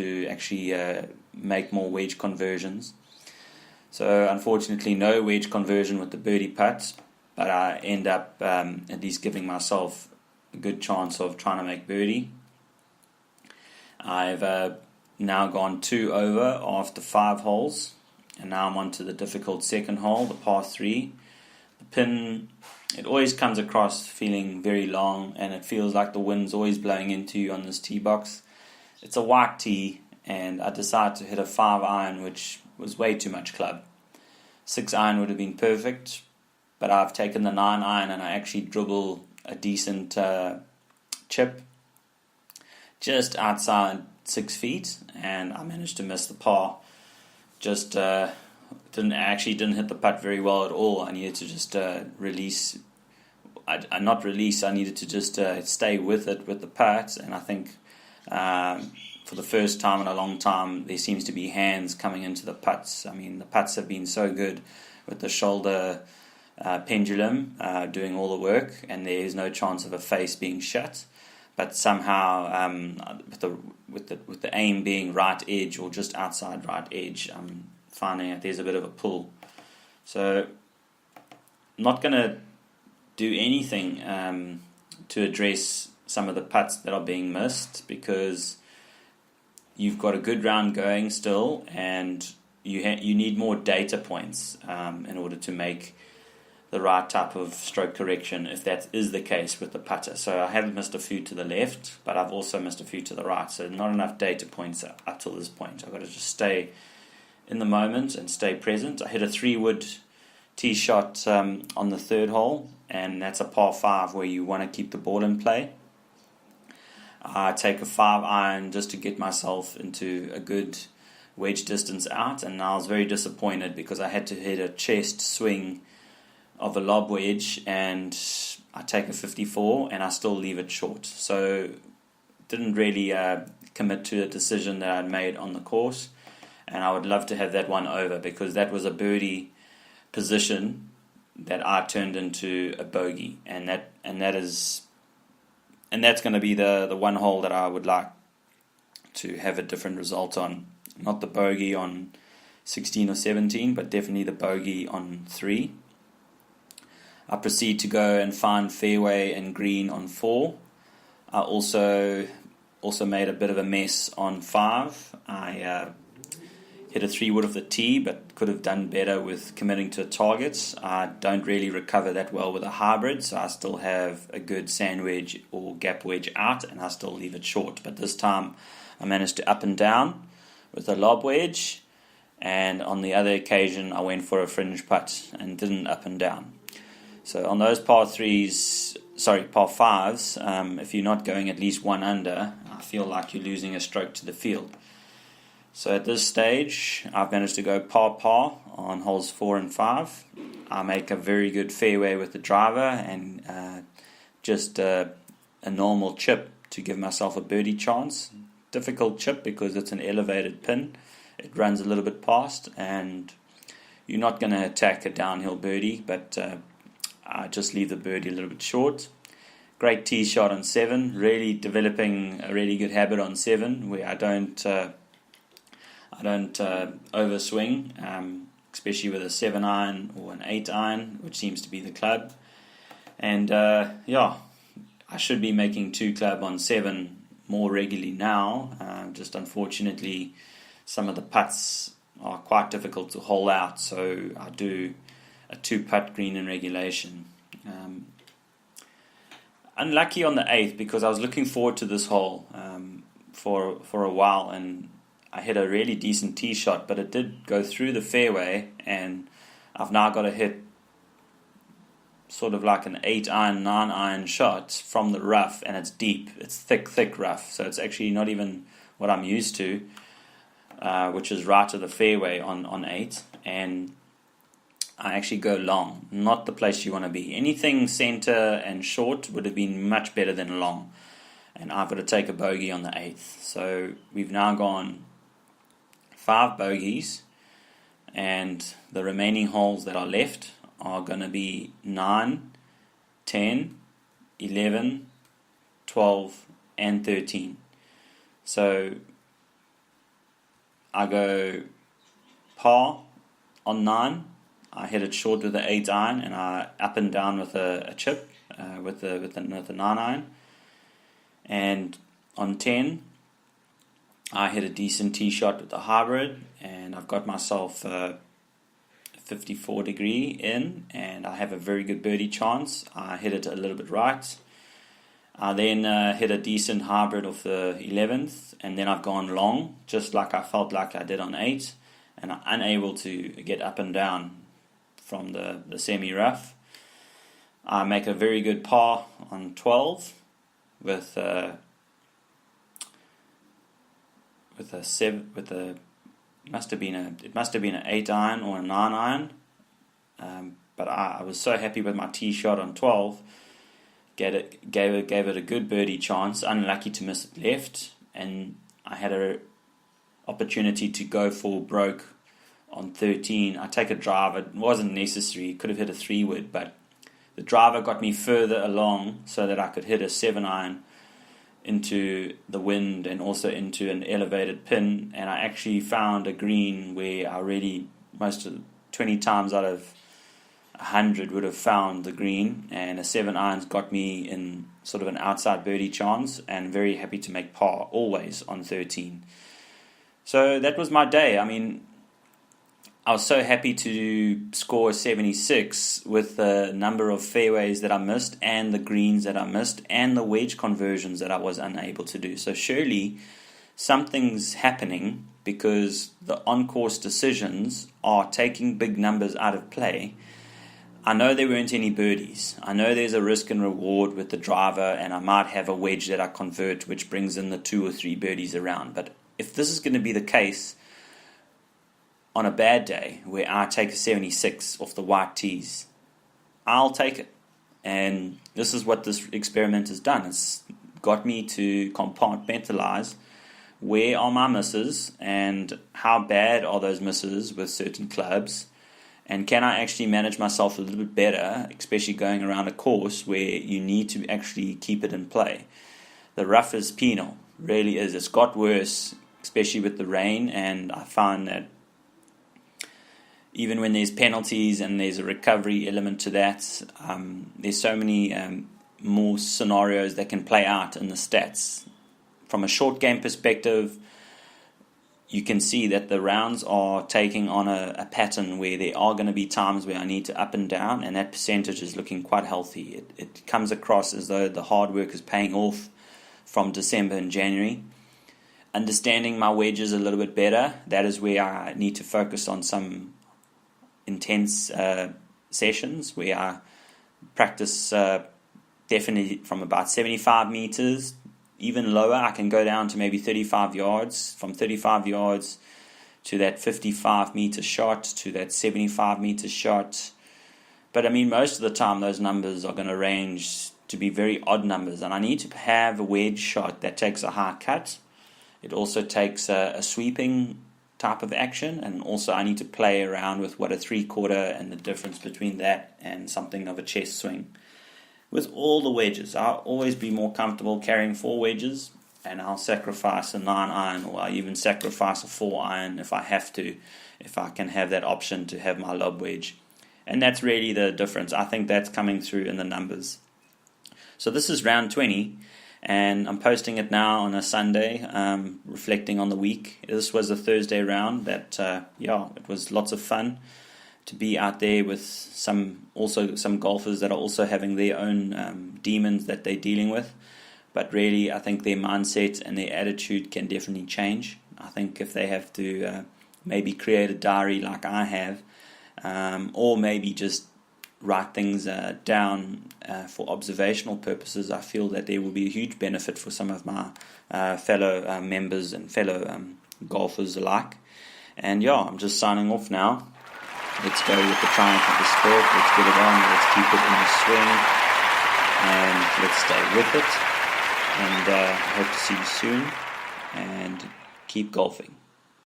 to actually make more wedge conversions. So unfortunately no wedge conversion with the birdie putt, but I end up at least giving myself a good chance of trying to make birdie. I've now gone 2 over after 5 holes, and now I'm on to the difficult second hole, the par 3. The pin, it always comes across feeling very long, and it feels like the wind's always blowing into you on this tee box. It's a white tee, and I decided to hit a 5 iron, which was way too much club. 6 iron would have been perfect, but I've taken the 9 iron and I actually dribble a decent chip just outside 6 feet, and I managed to miss the par. Just didn't hit the putt very well at all. I needed to just release. Not release. I needed to just stay with it with the putt, and I think for the first time in a long time, there seems to be hands coming into the putts. I mean, the putts have been so good with the shoulder pendulum doing all the work, and there is no chance of a face being shut. But somehow, with the aim being right edge or just outside right edge, I'm finding that there's a bit of a pull. So, I'm not going to do anything to address some of the putts that are being missed, because you've got a good round going still, and you need more data points in order to make the right type of stroke correction, if that is the case with the putter. So I haven't missed a few to the left, but I've also missed a few to the right, so not enough data points up till this point. I've got to just stay in the moment and stay present. I hit a 3-wood tee shot on the 3rd hole, and that's a par 5 where you want to keep the ball in play. I take a 5 iron just to get myself into a good wedge distance out, and I was very disappointed because I had to hit a chest swing of a lob wedge, and I take a 54 and I still leave it short. So didn't really commit to a decision that I'd made on the course, and I would love to have that one over, because that was a birdie position that I turned into a bogey, and that's going to be the one hole that I would like to have a different result on. Not the bogey on 16 or 17, but definitely the bogey on 3. I proceed to go and find fairway and green on 4. I also made a bit of a mess on 5. I hit a 3-wood of the tee, but could have done better with committing to targets. I don't really recover that well with a hybrid, so I still have a good sand wedge or gap wedge out, and I still leave it short. But this time I managed to up and down with a lob wedge, and on the other occasion I went for a fringe putt and didn't up and down. So on those par 5s, if you're not going at least 1 under, I feel like you're losing a stroke to the field. So at this stage, I've managed to go par on holes 4 and 5. I make a very good fairway with the driver, and just a normal chip to give myself a birdie chance. Difficult chip because it's an elevated pin. It runs a little bit past, and you're not going to attack a downhill birdie, but I just leave the birdie a little bit short. Great tee shot on 7. Really developing a really good habit on 7, where I don't overswing, especially with a 7 iron or an 8 iron, which seems to be the club. And I should be making 2 club on 7 more regularly now. Just unfortunately, some of the putts are quite difficult to hole out, so I do a 2-putt green in regulation. Unlucky on the 8th, because I was looking forward to this hole for a while, and I hit a really decent tee shot, but it did go through the fairway, and I've now got to hit sort of like an 8 iron, 9 iron shot from the rough, and it's deep. It's thick rough, so it's actually not even what I'm used to, which is right to the fairway on 8, and I actually go long, not the place you want to be. Anything center and short would have been much better than long, and I've got to take a bogey on the 8th. So we've now gone 5 bogeys, and the remaining holes that are left are going to be 9, 10, 11, 12, and 13. So I go par on 9. I hit it short with the 8 iron, and I up and down with a chip with the 9 iron. And on 10, I hit a decent tee shot with the hybrid, and I've got myself 54 degree in, and I have a very good birdie chance. I hit it a little bit right. I then hit a decent hybrid off the 11th, and then I've gone long, just like I felt like I did on 8, and I'm unable to get up and down from the semi-rough. I make a very good par on 12 with a 7 with a it must have been an 8 iron or a 9 iron. But I was so happy with my tee shot on 12. Gave it a good birdie chance. Unlucky to miss it left, and I had an opportunity to go for broke on 13. I take a driver. It wasn't necessary. Could have hit a 3-wood, but the driver got me further along so that I could hit a 7 iron into the wind and also into an elevated pin. And I actually found a green where I really, 20 times out of 100 would have found the green, and a 7 irons got me in sort of an outside birdie chance, and very happy to make par always on 13. So that was my day. I mean, I was so happy to score 76 with the number of fairways that I missed and the greens that I missed and the wedge conversions that I was unable to do. So surely something's happening, because the on-course decisions are taking big numbers out of play. I know there weren't any birdies. I know there's a risk and reward with the driver, and I might have a wedge that I convert, which brings in the 2 or 3 birdies around. But if this is going to be the case on a bad day where I take a 76 off the white tees, I'll take it. And this is what this experiment has done. It's got me to compartmentalize where are my misses and how bad are those misses with certain clubs, and can I actually manage myself a little bit better, especially going around a course where you need to actually keep it in play. The rough is penal, really is. It's got worse, especially with the rain, and I find that even when there's penalties and there's a recovery element to that, there's so many more scenarios that can play out in the stats. From a short game perspective, you can see that the rounds are taking on a pattern where there are going to be times where I need to up and down, and that percentage is looking quite healthy. It comes across as though the hard work is paying off from December and January. Understanding my wedges a little bit better, that is where I need to focus on some intense sessions where I practice definitely from about 75 meters. Even lower, I can go down to maybe 35 yards. From 35 yards to that 55-meter shot, to that 75-meter shot. But I mean, most of the time, those numbers are going to range to be very odd numbers. And I need to have a wedge shot that takes a high cut. It also takes a sweeping type of action. And also, I need to play around with what a 3/4 and the difference between that and something of a chest swing. With all the wedges, I'll always be more comfortable carrying 4 wedges, and I'll sacrifice a 9 iron, or I'll even sacrifice a 4 iron if I have to, if I can have that option to have my lob wedge. And that's really the difference. I think that's coming through in the numbers. So this is round 20, and I'm posting it now on a Sunday, reflecting on the week. This was a Thursday round that, it was lots of fun to be out there with some golfers that are also having their own demons that they're dealing with. But really, I think their mindset and their attitude can definitely change. I think if they have to maybe create a diary like I have, or maybe just write things down for observational purposes, I feel that there will be a huge benefit for some of my fellow members and fellow golfers alike. And I'm just signing off now. Let's go with the triumph of the sport. Let's get it on. Let's keep it in the swing. And let's stay with it. And I hope to see you soon. And keep golfing.